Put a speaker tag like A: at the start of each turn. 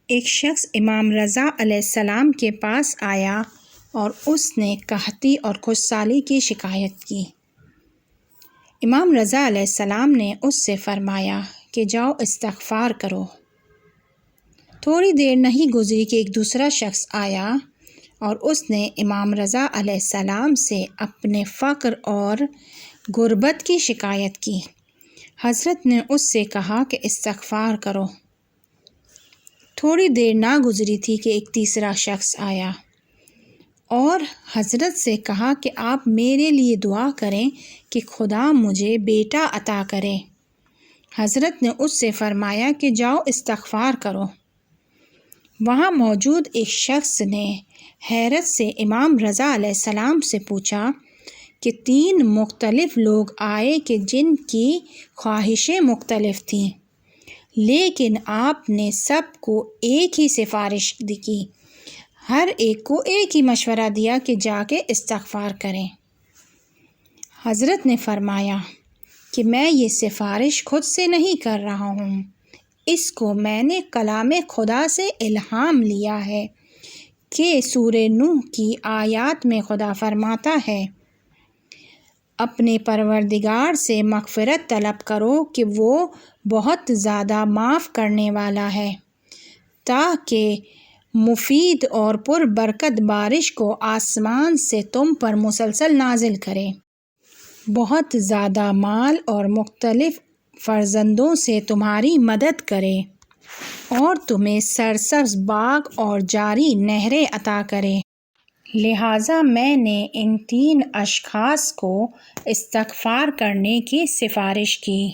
A: ایک شخص امام رضا علیہ السلام کے پاس آیا اور اس نے قحطی اور خشکسالی کی شکایت کی۔ امام رضا علیہ السلام نے اس سے فرمایا کہ جاؤ استغفار کرو۔ تھوڑی دیر نہیں گزری کہ ایک دوسرا شخص آیا اور اس نے امام رضا علیہ السلام سے اپنے فقر اور غربت کی شکایت کی۔ حضرت نے اس سے کہا کہ استغفار کرو۔ تھوڑی دیر نہ گزری تھی کہ ایک تیسرا شخص آیا اور حضرت سے کہا کہ آپ میرے لیے دعا کریں کہ خدا مجھے بیٹا عطا کرے۔ حضرت نے اس سے فرمایا کہ جاؤ استغفار کرو۔ وہاں موجود ایک شخص نے حیرت سے امام رضا علیہ السلام سے پوچھا کہ 3 مختلف لوگ آئے کہ جن کی خواہشیں مختلف تھیں، لیکن آپ نے سب کو ایک ہی سفارش کی، ہر ایک کو ایک ہی مشورہ دیا کہ جا کے استغفار کریں۔ حضرت نے فرمایا کہ میں یہ سفارش خود سے نہیں کر رہا ہوں، اس کو میں نے کلام خدا سے الہام لیا ہے کہ سورہ نوح کی آیات میں خدا فرماتا ہے، اپنے پروردگار سے مغفرت طلب کرو کہ وہ بہت زیادہ معاف کرنے والا ہے، تاکہ مفید اور پربرکت بارش کو آسمان سے تم پر مسلسل نازل کرے، بہت زیادہ مال اور مختلف فرزندوں سے تمہاری مدد کرے اور تمہیں سرسبز باغ اور جاری نہریں عطا کرے۔ لہٰذا میں نے ان 3 اشخاص کو استغفار کرنے کی سفارش کی۔